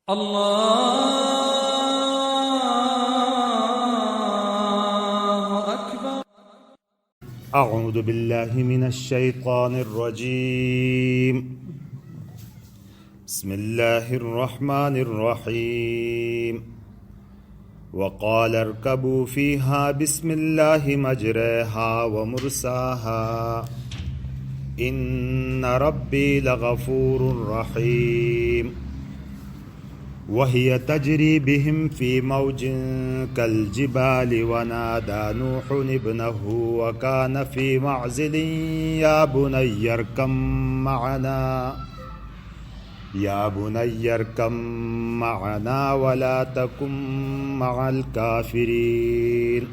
الله أكبر. أعوذ بالله من الشيطان الرجيم. بسم الله الرحمن الرحيم. وقال اركبوا فيها بسم الله مجريها ومرساها إن ربي لغفور رحيم. وهي تجري بهم في موج كالجبال ونادى نوح ابنه وكان في معزل يا بني اركب معنا ولا تكن مع الكافرين.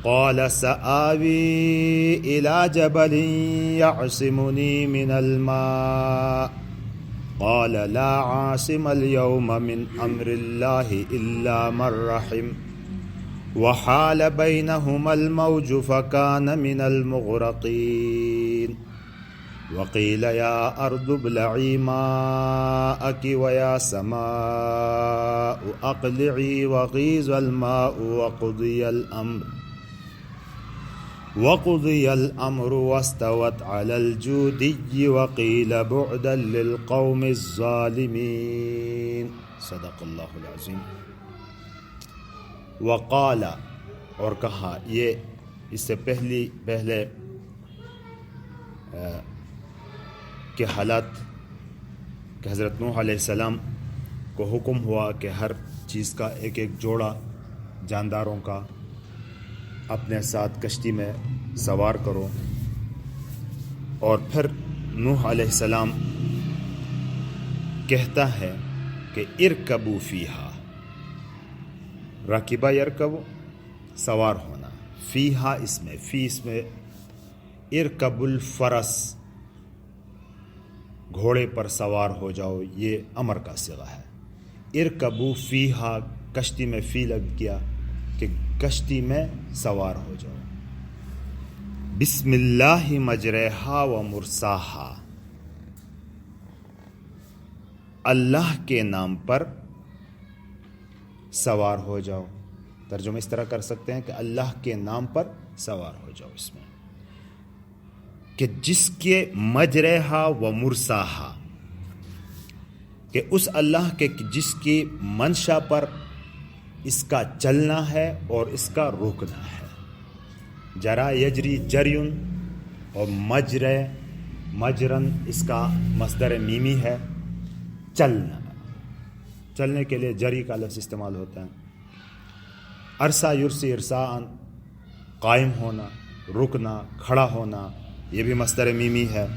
قال سآوي إلى جبل يعصمني من الماء قال لا عاصم اليوم من أمر الله إلا من رحم وحال بينهما الموج فكان من المغرقين. وقيل يا أرض ابلعي ماءك ويا سماء أقلعي وغيض الماء وقضي الأمر واستوت على الجودي وقيل بعدا للقوم الظالمين. صدق اللہ العظیم. وقال، اور کہا، یہ اس سے پہلے کہ حالات کہ حضرت نوح علیہ السلام کو حکم ہوا کہ ہر چیز کا ایک ایک جوڑا جانداروں کا اپنے ساتھ کشتی میں سوار کرو، اور پھر نوح علیہ السلام کہتا ہے کہ ارکبو فیہا، راکبہ یرکبو سوار ہونا، فیہا اس میں ارکب الفرس گھوڑے پر سوار ہو جاؤ، یہ امر کا صیغہ ہے. ارکبو فیہا کشتی میں فی لگ گیا کہ کشتی میں سوار ہو جاؤ. بسم اللہ مجریہا و مرساہا، اللہ کے نام پر سوار ہو جاؤ. ترجمہ اس طرح کر سکتے ہیں کہ اللہ کے نام پر سوار ہو جاؤ، اس میں کہ جس کے مجریہا و مرساہا، کہ اس اللہ کے جس کی منشا پر اس کا چلنا ہے اور اس کا رکنا ہے. جرا یجری جریون، اور مجرن اس کا مصدر میمی ہے، چلنے کے لیے جری کا لفظ استعمال ہوتا ہے. ارسا یرسی ارساءن، قائم ہونا، رکنا، کھڑا ہونا، یہ بھی مصدر میمی ہے،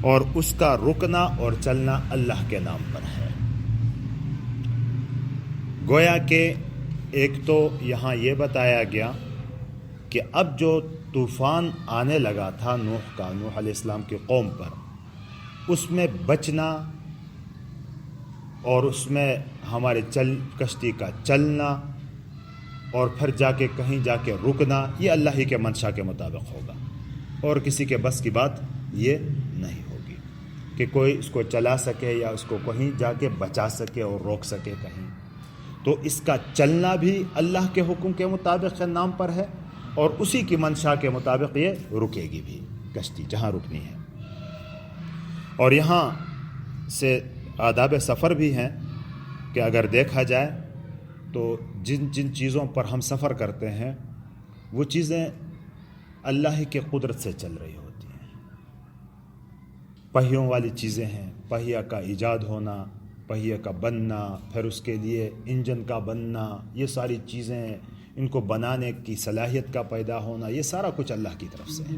اور اس کا رکنا اور چلنا اللہ کے نام پر ہے. گویا کہ ایک تو یہاں یہ بتایا گیا کہ اب جو طوفان آنے لگا تھا نوح علیہ السلام کی قوم پر، اس میں بچنا اور اس میں ہمارے کشتی کا چلنا اور پھر کہیں جا کے رکنا، یہ اللہ ہی کے منشا کے مطابق ہوگا، اور کسی کے بس کی بات یہ نہیں ہوگی کہ کوئی اس کو چلا سکے یا اس کو کہیں جا کے بچا سکے اور روک سکے کہیں. تو اس کا چلنا بھی اللہ کے حکم کے مطابق نام پر ہے، اور اسی کی منشا کے مطابق یہ رکے گی بھی کشتی جہاں رکنی ہے. اور یہاں سے آداب سفر بھی ہیں کہ اگر دیکھا جائے تو جن چیزوں پر ہم سفر کرتے ہیں وہ چیزیں اللہ کی قدرت سے چل رہی ہوتی ہیں. پہیوں والی چیزیں ہیں، پہیا کا ایجاد ہونا، پہیے کا بننا، پھر اس کے لیے انجن کا بننا، یہ ساری چیزیں، ان کو بنانے کی صلاحیت کا پیدا ہونا، یہ سارا کچھ اللہ کی طرف سے ہے.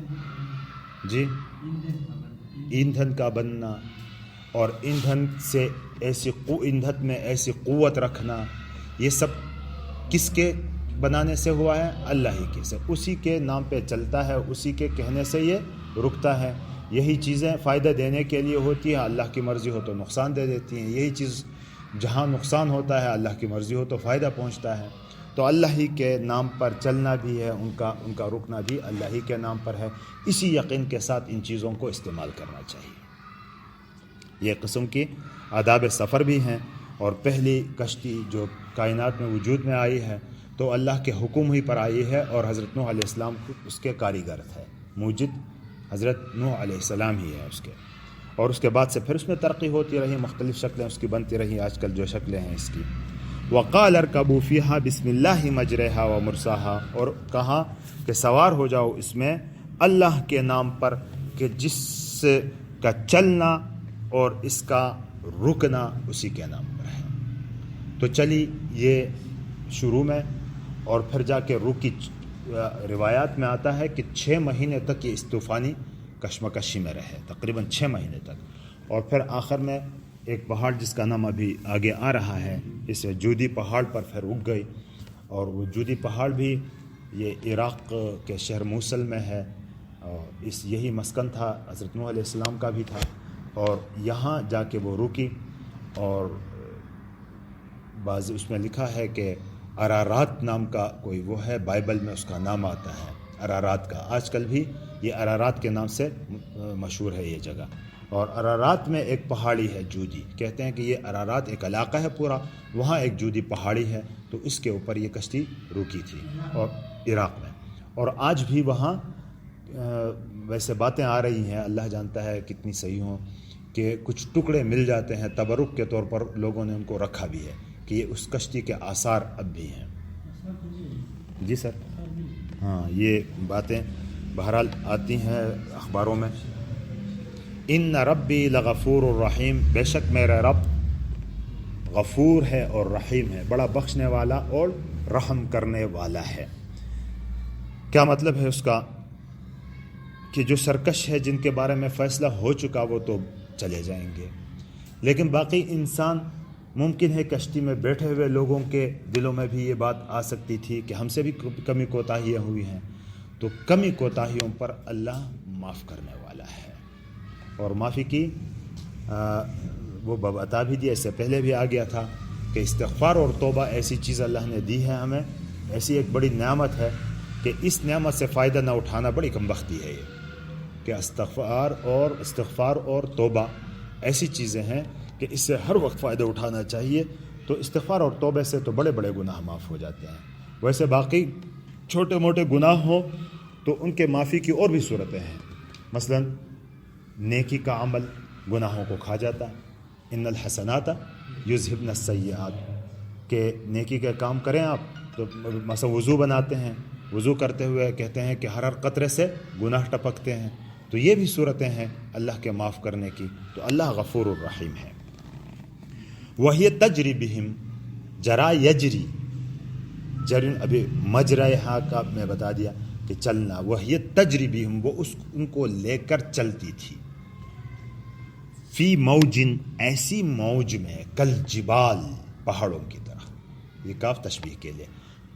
جی، ایندھن کا بننا، اور ایندھن میں ایسی قوت رکھنا، یہ سب کس کے بنانے سے ہوا ہے؟ اللہ ہی کے سے. اسی کے نام پہ چلتا ہے، اسی کے کہنے سے یہ رکتا ہے. یہی چیزیں فائدہ دینے کے لیے ہوتی ہیں، اللہ کی مرضی ہو تو نقصان دے دیتی ہیں. یہی چیز جہاں نقصان ہوتا ہے، اللہ کی مرضی ہو تو فائدہ پہنچتا ہے. تو اللہ ہی کے نام پر چلنا بھی ہے، ان کا رکنا بھی اللہ ہی کے نام پر ہے. اسی یقین کے ساتھ ان چیزوں کو استعمال کرنا چاہیے. یہ قسم کی آداب سفر بھی ہیں، اور پہلی کشتی جو کائنات میں وجود میں آئی ہے تو اللہ کے حکم ہی پر آئی ہے، اور حضرت نوح علیہ السلام اس کے کاریگر تھے، موجد حضرت نوح علیہ السلام ہی ہے اس کے، اور اس کے بعد سے پھر اس میں ترقی ہوتی رہی، مختلف شکلیں اس کی بنتی رہی، آج کل جو شکلیں ہیں اس کی۔ وقال ارکبوا فیہا بسم اللہ مجریہا ومرساہا، اور کہا کہ سوار ہو جاؤ اس میں اللہ کے نام پر کہ جس کا چلنا اور اس کا رکنا اسی کے نام پر ہے۔ تو چلی یہ شروع میں، اور پھر جا کے رکی۔ روایات میں آتا ہے کہ 6 مہینے تک یہ اس طوفانی کشمکشی میں رہے، تقریباً 6 مہینے تک، اور پھر آخر میں ایک پہاڑ جس کا نام ابھی آگے آ رہا ہے، اس جودی پہاڑ پر پھر رک گئی، اور وہ جودی پہاڑ بھی یہ عراق کے شہر موصل میں ہے، اور یہی مسکن تھا حضرت نوح علیہ السلام کا بھی تھا، اور یہاں جا کے وہ رکی، اور بعض اس میں لکھا ہے کہ ارارات نام کا کوئی وہ ہے، بائبل میں اس کا نام آتا ہے ارارات کا، آج کل بھی یہ ارارات کے نام سے مشہور ہے یہ جگہ۔ اور ارارات میں ایک پہاڑی ہے جودی، کہتے ہیں کہ یہ ارارات ایک علاقہ ہے پورا، وہاں ایک جودی پہاڑی ہے، تو اس کے اوپر یہ کشتی رکی تھی، اور عراق میں۔ اور آج بھی وہاں ویسے باتیں آ رہی ہیں، اللہ جانتا ہے کتنی صحیح ہوں، کہ کچھ ٹکڑے مل جاتے ہیں تبرک کے طور پر، لوگوں نے ان کو رکھا بھی ہے کہ یہ اس کشتی کے آثار اب بھی ہیں۔ جی سر، ہاں یہ باتیں بہرحال آتی ہیں اخباروں میں۔ ان ربی لغفور الرحیم، بے شک میرا رب غفور ہے اور رحیم ہے، بڑا بخشنے والا اور رحم کرنے والا ہے۔ کیا مطلب ہے اس کا؟ کہ جو سرکش ہے، جن کے بارے میں فیصلہ ہو چکا، وہ تو چلے جائیں گے، لیکن باقی انسان، ممکن ہے کشتی میں بیٹھے ہوئے لوگوں کے دلوں میں بھی یہ بات آ سکتی تھی کہ ہم سے بھی کمی کوتاہیاں ہوئی ہیں، تو کمی کوتاہیوں پر اللہ معاف کرنے والا ہے، اور معافی کی وہ بتا بھی دیا، اس سے پہلے بھی آ گیا تھا کہ استغفار اور توبہ ایسی چیز اللہ نے دی ہے ہمیں، ایسی ایک بڑی نعمت ہے کہ اس نعمت سے فائدہ نہ اٹھانا بڑی کم بختی ہے، یہ کہ استغفار اور توبہ ایسی چیزیں ہیں کہ اس سے ہر وقت فائدہ اٹھانا چاہیے۔ تو استغفار اور توبہ سے تو بڑے بڑے گناہ معاف ہو جاتے ہیں، ویسے باقی چھوٹے موٹے گناہ ہوں تو ان کے معافی کی اور بھی صورتیں ہیں، مثلا نیکی کا عمل گناہوں کو کھا جاتا ہے، ان الحسنات یذہبن السیئات، کہ نیکی کا کام کریں آپ تو مثلا وضو بناتے ہیں، وضو کرتے ہوئے کہتے ہیں کہ ہر قطرے سے گناہ ٹپکتے ہیں، تو یہ بھی صورتیں ہیں اللہ کے معاف کرنے کی، تو اللہ غفور الرحیم ہے۔ وَهِيَ تَجْرِي بِهِمْ، جرا یجری، جرن ابھی مجرہا کا میں بتا دیا کہ چلنا، وَهِيَ تَجْرِي بِهِمْ، وہ ان کو لے کر چلتی تھی، فی موجن، ایسی موج میں، کل جبال، پہاڑوں کی طرح، یہ کاف تشبیہ کے لیے،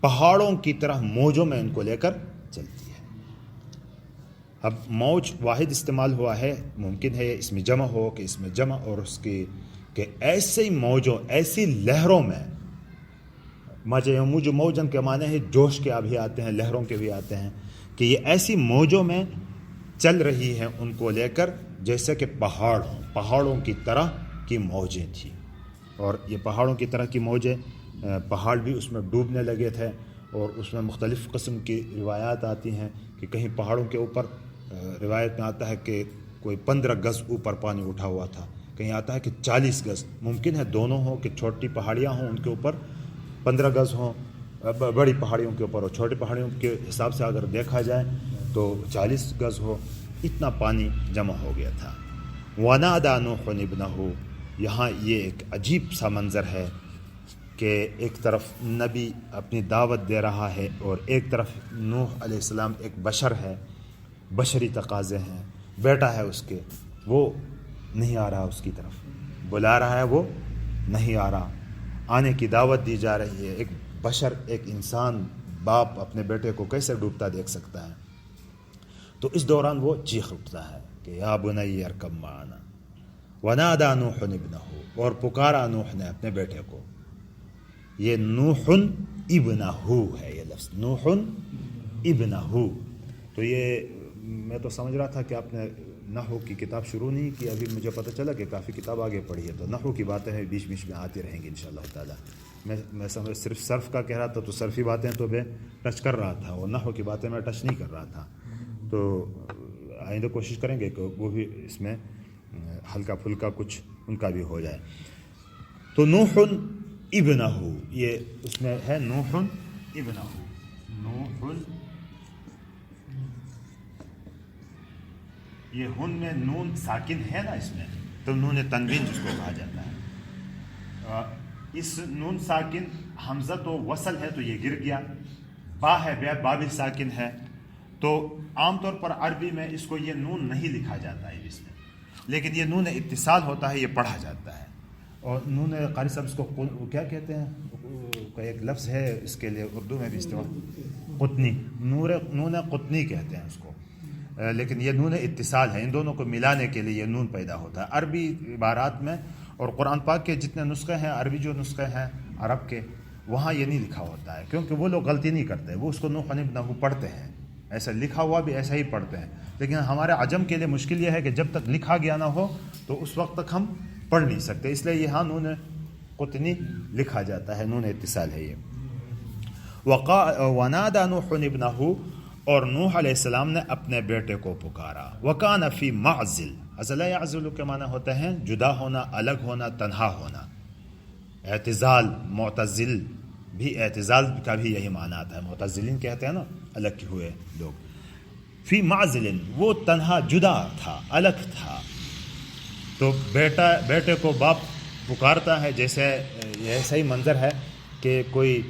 پہاڑوں کی طرح موجوں میں ان کو لے کر چلتی ہے۔ اب موج واحد استعمال ہوا ہے، ممکن ہے اس میں جمع ہو کہ اس میں جمع، اور اس کی کہ ایسے موجوں، ایسی لہروں میں، موج موجن کے معنی ہے جوش کے بھی آتے ہیں، لہروں کے بھی آتے ہیں، کہ یہ ایسی موجوں میں چل رہی ہیں ان کو لے کر جیسے کہ پہاڑ ہوں، پہاڑوں کی طرح کی موجیں تھیں، اور یہ پہاڑوں کی طرح کی موجیں، پہاڑ بھی اس میں ڈوبنے لگے تھے، اور اس میں مختلف قسم کی روایات آتی ہیں کہ کہیں پہاڑوں کے اوپر روایت میں آتا ہے کہ کوئی 15 گز اوپر پانی اٹھا ہوا تھا، کہیں آتا ہے کہ 40 گز، ممکن ہے دونوں ہوں، کہ چھوٹی پہاڑیاں ہوں ان کے اوپر 15 گز ہوں، بڑی پہاڑیوں کے اوپر، اور چھوٹی پہاڑیوں کے حساب سے اگر دیکھا جائے تو 40 گز ہو، اتنا پانی جمع ہو گیا تھا۔ وَنَادَىٰ نُوحٌ ابْنَهُ، یہاں یہ ایک عجیب سا منظر ہے کہ ایک طرف نبی اپنی دعوت دے رہا ہے، اور ایک طرف نوح علیہ السلام ایک بشر ہے، بشری تقاضے ہیں، بیٹا ہے اس کے، وہ نہیں آ رہا اس کی طرف، بلا رہا ہے وہ نہیں آ رہا، آنے کی دعوت دی جا رہی ہے۔ ایک بشر، ایک انسان، باپ اپنے بیٹے کو کیسے ڈوبتا دیکھ سکتا ہے؟ تو اس دوران وہ چیخ اٹھتا ہے کہ یا بنی ارکب معنا، ونادى نوح ابنہ، اور پکارا نوح نے اپنے بیٹے کو۔ یہ نوح ابنہ ہے، یہ لفظ نوح ابنہ، تو یہ میں تو سمجھ رہا تھا کہ آپ نے نحو کی کتاب شروع نہیں کی ابھی، مجھے پتہ چلا کہ کافی کتاب آگے پڑھی ہے، تو نحو کی باتیں ہیں بیچ بیچ میں آتی رہیں گی انشاءاللہ تعالیٰ۔ میں سمجھ صرف صرف کا کہہ رہا تھا تو صرفی باتیں تو میں ٹچ کر رہا تھا، اور نحو کی باتیں میں ٹچ نہیں کر رہا تھا، تو آئندہ کوشش کریں گے کہ وہ بھی اس میں ہلکا پھلکا کچھ ان کا بھی ہو جائے۔ تو نوح ابنہ، یہ اس میں ہے نوح ابنہ، نوح، یہ ہن میں نون ساکن ہے نا اس میں، تو نون تنوین جس کو کہا جاتا ہے، اس نون ساکن حمزہ تو وصل ہے تو یہ گر گیا، با ہے با بھی ساکن ہے، تو عام طور پر عربی میں اس کو یہ نون نہیں لکھا جاتا ہے اس میں، لیکن یہ نون اتصال ہوتا ہے، یہ پڑھا جاتا ہے۔ اور نون قاری صاحب اس کو کیا کہتے ہیں، ایک لفظ ہے اس کے لیے اردو میں بھی استعمال، قطنی، نون قطنی کہتے ہیں اس کو، لیکن یہ نون اتصال ہے، ان دونوں کو ملانے کے لیے یہ نون پیدا ہوتا ہے۔ عربی عبارات میں اور قرآن پاک کے جتنے نسخے ہیں، عربی جو نسخے ہیں عرب کے، وہاں یہ نہیں لکھا ہوتا ہے، کیونکہ وہ لوگ غلطی نہیں کرتے، وہ اس کو نوح ابنہ پڑھتے ہیں، ایسا لکھا ہوا بھی ایسا ہی پڑھتے ہیں، لیکن ہمارے عجم کے لیے مشکل یہ ہے کہ جب تک لکھا گیا نہ ہو تو اس وقت تک ہم پڑھ نہیں سکتے، اس لیے یہاں نون قطنی لکھا جاتا ہے، نون اتصال ہے یہ۔ وَنَادَى نُوحٌ ابْنَهُ، اور نوح علیہ السلام نے اپنے بیٹے کو پکارا، وَكَانَ فِي مَعْزِلٍ، عزل یعزل کے معنی ہوتے ہیں جدا ہونا، الگ ہونا، تنہا ہونا، اعتزال، معتزل بھی، اعتزال کا بھی یہی معنی آتا ہے، معتزلین کہتے ہیں نا الگ ہوئے لوگ، فی معزل، وہ تنہا جدا تھا، الگ تھا، تو بیٹے کو باپ پکارتا ہے، جیسے ایسا ہی منظر ہے کہ کوئی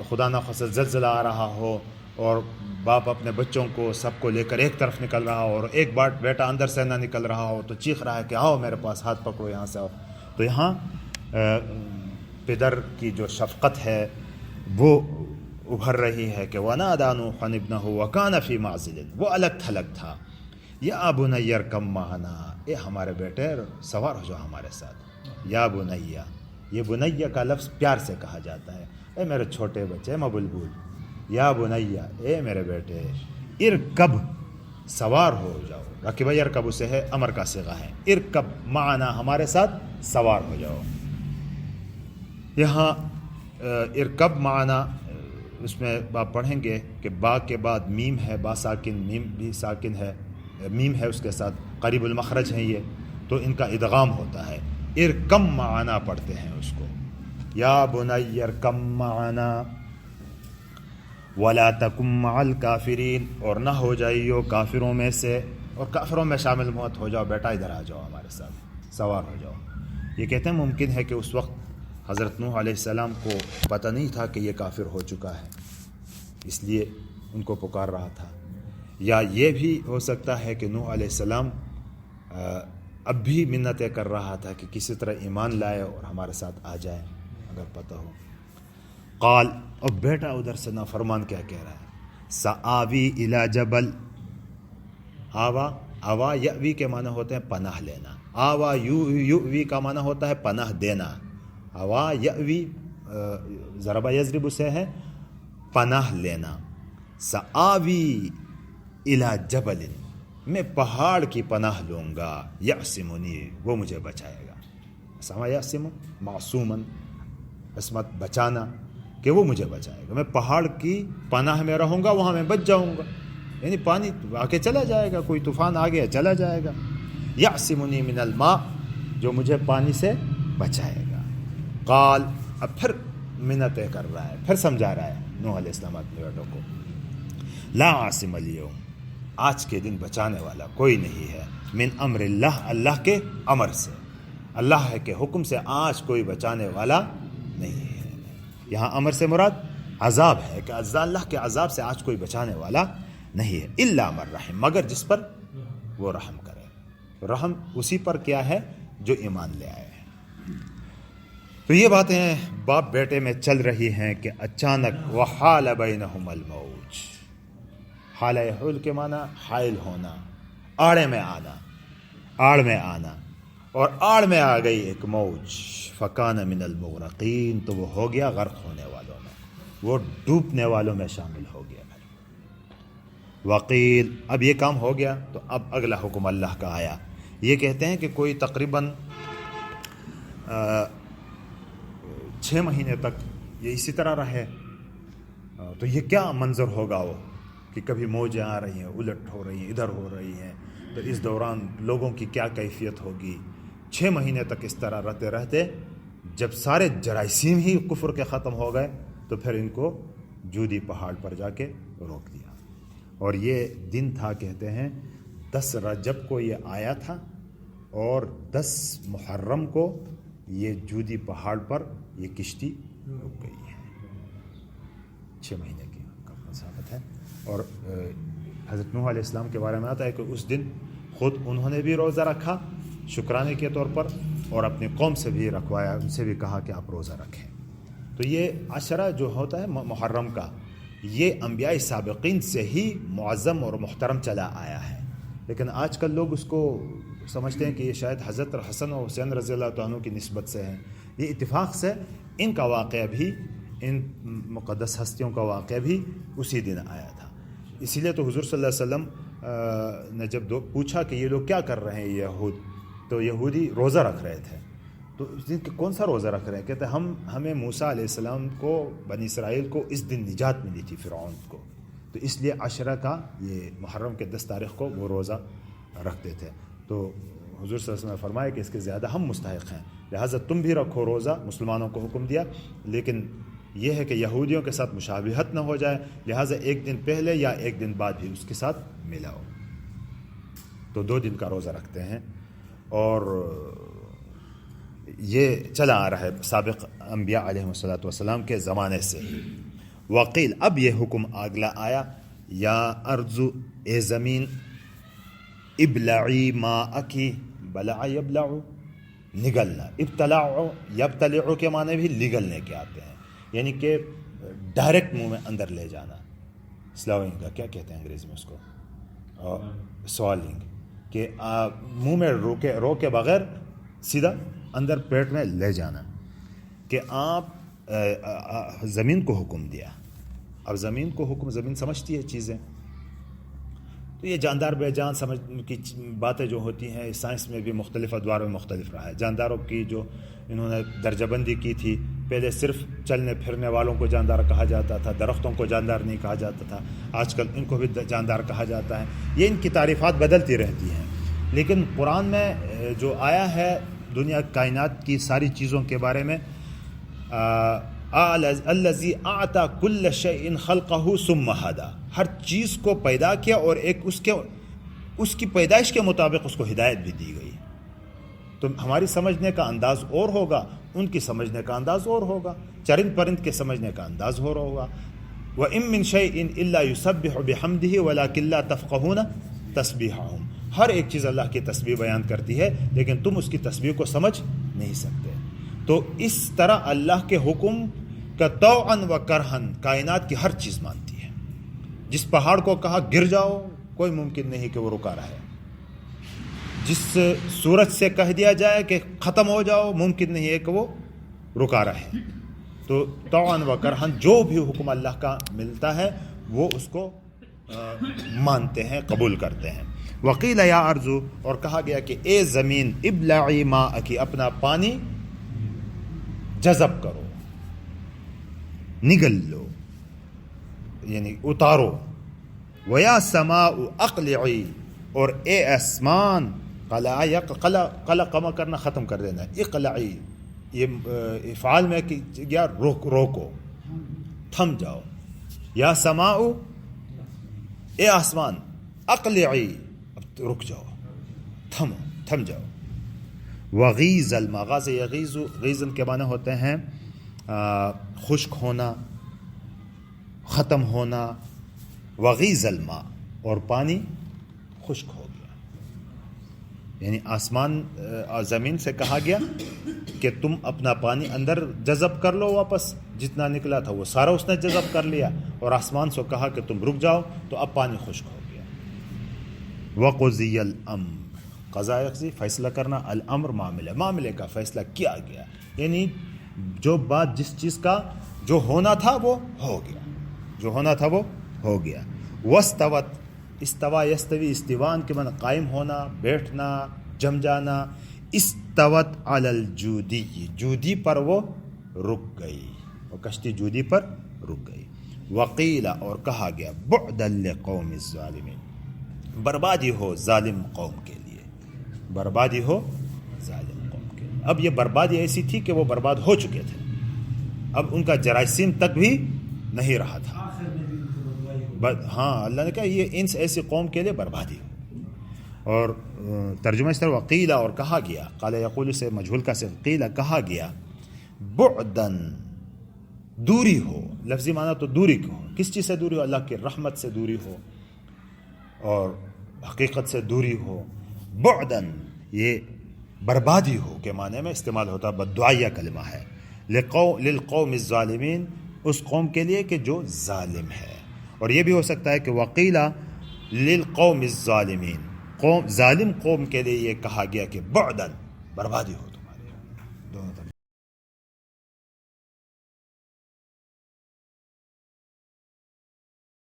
خدا نخواستہ زلزلہ آ رہا ہو اور باپ اپنے بچوں کو سب کو لے کر ایک طرف نکل رہا ہو، اور ایک بار بیٹا اندر سے نہ نکل رہا ہو تو چیخ رہا ہے کہ آؤ میرے پاس، ہاتھ پکڑو یہاں سے آؤ، تو یہاں پدر کی جو شفقت ہے وہ ابھر رہی ہے کہ وَنَادَى نُوحٌ ابْنَهُ وَكَانَ فِي مَعْزِلٍ، وہ الگ تھلگ تھا، یا بُنَيَّ ارْكَب مَعَنَا، اے ہمارے بیٹے سوار ہو جاؤ ہمارے ساتھ، یا بنیہ، یہ بنیہ کا لفظ پیار سے کہا جاتا ہے، اے میرے چھوٹے بچے مبلبول، یا بنیہ، اے میرے بیٹے، ارکب، سوار ہو جاؤ، رکب یرکب سے ہے، امر کا صیغہ ہے، ارکب معنا، ہمارے ساتھ سوار ہو جاؤ۔ یہاں ارکب معنا، اس میں آپ پڑھیں گے کہ با کے بعد میم ہے، با ساکن، میم بھی ساکن ہے، میم ہے اس کے ساتھ، قریب المخرج ہیں یہ، تو ان کا ادغام ہوتا ہے، ارکم معنا پڑھتے ہیں اس کو، یا بنی ارکم معنا ولا تکم مع الکافرین، اور نہ ہو جائیو کافروں میں سے، اور کافروں میں شامل مت ہو جاؤ، بیٹا ادھر آ جاؤ ہمارے ساتھ، سوار ہو جاؤ۔ یہ کہتے ہیں ممکن ہے کہ اس وقت حضرت نوح علیہ السلام کو پتہ نہیں تھا کہ یہ کافر ہو چکا ہے، اس لیے ان کو پکار رہا تھا، یا یہ بھی ہو سکتا ہے کہ نوح علیہ السلام اب بھی منتیں کر رہا تھا کہ کسی طرح ایمان لائے اور ہمارے ساتھ آ جائے اگر پتہ ہو۔ قال، اور بیٹا ادھر سے نافرمان کیا کہہ رہا ہے، سآوی الی جبل، آوا یأوی کے معنی ہوتے ہیں پناہ لینا، آوا یؤوی کا معنی ہوتا ہے پناہ دینا، آوا یأوی ضربہ یضرب سے ہے پناہ لینا، سآوی الی جبل، میں پہاڑ کی پناہ لوں گا، یعصمنی، وہ مجھے بچائے گا، سما یعصم معصومن، عصمت بچانا، کہ وہ مجھے بچائے گا، میں پہاڑ کی پناہ میں رہوں گا، وہاں میں بچ جاؤں گا، یعنی پانی آ کے چلا جائے گا، کوئی طوفان آ گیا چلا جائے گا، یعصمنی من الماء، جو مجھے پانی سے بچائے گا۔ قال، اب پھر منتیں کر رہا ہے، پھر سمجھا رہا ہے نوح علیہ السلام اپنے بیٹوں کو، لا عاصم اليوم، آج کے دن بچانے والا کوئی نہیں ہے، من امر اللہ، اللہ کے امر سے، اللہ کے حکم سے آج کوئی بچانے والا نہیں ہے۔ یہاں امر سے مراد عذاب ہے کہ اللہ کے عذاب سے آج کوئی بچانے والا نہیں ہے، الا من رحم، مگر جس پر وہ رحم کرے، رحم اسی پر کیا ہے جو ایمان لے آئے ہیں۔ تو یہ باتیں باپ بیٹے میں چل رہی ہیں کہ اچانک وحال بینہم الموج، حال یحول کے معنی حائل ہونا، آڑے میں آنا، آڑ میں آنا، اور آڑ میں آ گئی ایک موج، فکان من المغرقین، تو وہ ہو گیا غرق ہونے والوں میں، وہ ڈوبنے والوں میں شامل ہو گیا۔ وقیل، اب یہ کام ہو گیا تو اب اگلا حکم اللہ کا آیا. یہ کہتے ہیں کہ کوئی تقریباً 6 مہینے تک یہ اسی طرح رہے تو یہ کیا منظر ہوگا وہ کہ کبھی موجیں آ رہی ہیں، الٹ ہو رہی ہیں، ادھر ہو رہی ہیں، تو اس دوران لوگوں کی کیا کیفیت ہوگی. 6 مہینے تک اس طرح رہتے رہتے جب سارے جراثیم ہی کفر کے ختم ہو گئے تو پھر ان کو جودی پہاڑ پر جا کے روک دیا. اور یہ دن تھا، کہتے ہیں 10 رجب کو یہ آیا تھا اور 10 محرم کو یہ جودی پہاڑ پر یہ کشتی رک گئی ہے. 6 مہینے کی مسافت ہے. اور حضرت نوح علیہ السلام کے بارے میں آتا ہے کہ اس دن خود انہوں نے بھی روزہ رکھا شکرانے کے طور پر، اور اپنی قوم سے بھی رکھوایا، ان سے بھی کہا کہ آپ روزہ رکھیں. تو یہ عشرہ جو ہوتا ہے محرم کا، یہ انبیاء سابقین سے ہی معظم اور محترم چلا آیا ہے. لیکن آج کل لوگ اس کو سمجھتے ہیں کہ یہ شاید حضرت حسن و حسین رضی اللہ عنہ کی نسبت سے ہے. یہ اتفاق سے ان کا واقعہ بھی، ان مقدس ہستیوں کا واقعہ بھی اسی دن آیا تھا. اسی لیے تو حضور صلی اللہ علیہ وسلم نے جب پوچھا کہ یہ لوگ کیا کر رہے ہیں یہود، تو یہودی روزہ رکھ رہے تھے. تو اس دن کون سا روزہ رکھ رہے ہیں؟ کہتے ہمیں موسیٰ علیہ السلام کو، بنی اسرائیل کو اس دن نجات ملی تھی فرعون کو، تو اس لیے عشرہ کا یہ محرم کے 10 تاریخ کو وہ روزہ رکھتے تھے. تو حضور صلی اللہ علیہ وسلم نے فرمایا کہ اس کے زیادہ ہم مستحق ہیں، لہٰذا تم بھی رکھو روزہ. مسلمانوں کو حکم دیا، لیکن یہ ہے کہ یہودیوں کے ساتھ مشابہت نہ ہو جائے، لہٰذا 1 دن پہلے یا 1 دن بعد بھی اس کے ساتھ ملاؤ. تو 2 دن کا روزہ رکھتے ہیں. اور یہ چلا آ رہا ہے سابق انبیاء علیہ والسلام کے زمانے سے ہی. وقیل، اب یہ حکم اگلا آیا، یا ارض، اے زمین، ابلعی ماءکی، بلع یبلع، نگلنا. ابتلاع یبتلع کے معنی بھی نگلنے کے آتے ہیں، یعنی کہ ڈائریکٹ منہ میں اندر لے جانا. سلاونگ کا کیا کہتے ہیں انگریزی میں اس کو؟ سوالنگ، کہ منہ میں رو کے بغیر سیدھا اندر پیٹ میں لے جانا. کہ آپ زمین کو حکم دیا. اب زمین کو حکم، زمین سمجھتی ہے چیزیں، تو یہ جاندار بے جان سمجھ کی باتیں جو ہوتی ہیں سائنس میں بھی مختلف ادوار میں مختلف رہا ہے. جانداروں کی جو انہوں نے درجہ بندی کی تھی، پہلے صرف چلنے پھرنے والوں کو جاندار کہا جاتا تھا، درختوں کو جاندار نہیں کہا جاتا تھا. آج کل ان کو بھی جاندار کہا جاتا ہے. یہ ان کی تعریفات بدلتی رہتی ہیں، لیکن قرآن میں جو آیا ہے دنیا کائنات کی ساری چیزوں کے بارے میں، الذی اعطى كل شيء خلقه ثم هدى، ہر چیز کو پیدا کیا اور ایک اس کی پیدائش کے مطابق اس کو ہدایت بھی دی گئی. تو ہماری سمجھنے کا انداز اور ہوگا، ان کی سمجھنے کا انداز اور ہوگا، چرند پرند کے سمجھنے کا انداز اور ہوگا. وَإِن مِّن شَيْءٍ إِلَّا يُسَبِّحُ بِحَمْدِهِ وَلَكِن لَّا تَفْقَهُونَ تَسْبِيحَهُمْ. ہر ایک چیز اللہ کی تسبیح بیان کرتی ہے، لیکن تم اس کی تسبیح کو سمجھ نہیں سکتے. تو اس طرح اللہ کے حکم کا طوعاً و کرہاً کائنات کی ہر چیز مانتی ہے. جس پہاڑ کو کہا گر جاؤ، کوئی ممکن نہیں کہ وہ رکا رہے. جس سورج سے کہہ دیا جائے کہ ختم ہو جاؤ، ممکن نہیں ہے کہ وہ رکا رہے. تو طوعاً و کرہاً جو بھی حکم اللہ کا ملتا ہے وہ اس کو مانتے ہیں، قبول کرتے ہیں. وقیل یا ارض، اور کہا گیا کہ اے زمین، ابلعی ماءکی، اپنا پانی جذب کرو، نگل لو، یعنی اتارو. ویا سماء اقلعی، اور اے آسمان، قلع کما کرنا ختم کر دینا، اقلعی یہ افعال میں گیا روکو، تھم جاؤ. یا سماء، اے آسمان، اقلعی اب رک جاؤ، تھم جاؤ. وغیظ الماء، غاز یغیظ، غیظن کے معنی ہوتے ہیں خشک ہونا، ختم ہونا. وغیظ الماء، اور پانی خشک ہو گیا. یعنی آسمان زمین سے کہا گیا کہ تم اپنا پانی اندر جذب کر لو، واپس جتنا نکلا تھا وہ سارا اس نے جذب کر لیا. اور آسمان سے کہا کہ تم رک جاؤ، تو اب پانی خشک ہو گیا. وقضی الامر، قضا یقضی فیصلہ کرنا، الامر معاملے کا فیصلہ کیا گیا. یعنی جو بات، جس چیز کا جو ہونا تھا وہ ہو گیا، جو ہونا تھا وہ ہو گیا. واستوت استوا یستوی، استوان کے معنی قائم ہونا، بیٹھنا، جم جانا. استوت علی الجودی، جودی پر وہ رک گئی، وہ کشتی جودی پر رک گئی. وقیل، اور کہا گیا، بعدا لقوم الظالمین، بربادی ہو ظالم قوم کے لیے، بربادی ہو ظالم قوم کے لیے. اب یہ بربادی ایسی تھی کہ وہ برباد ہو چکے تھے، اب ان کا جراثیم تک بھی نہیں رہا تھا. ہاں اللہ نے کہا یہ ان ایسی قوم کے لیے بربادی ہو. اور ترجمہ اس طرح وقیلا، اور کہا گیا، قال یقول سے مجہول کا سے قیلا کہا گیا، بعدن دوری ہو، لفظی معنی تو دوری کو، کس چیز سے دوری ہو؟ اللہ کی رحمت سے دوری ہو اور حقیقت سے دوری ہو. بعدن یہ بربادی ہو کے معنی میں استعمال ہوتا، بددعائیہ کلمہ ہے. للقوم الظالمین، اس قوم کے لیے کہ جو ظالم ہے. اور یہ بھی ہو سکتا ہے کہ وقیلا للقوم الظالمین، قوم ظالم قوم کے لیے یہ کہا گیا کہ بعدن بربادی ہو تمہاری. دونوں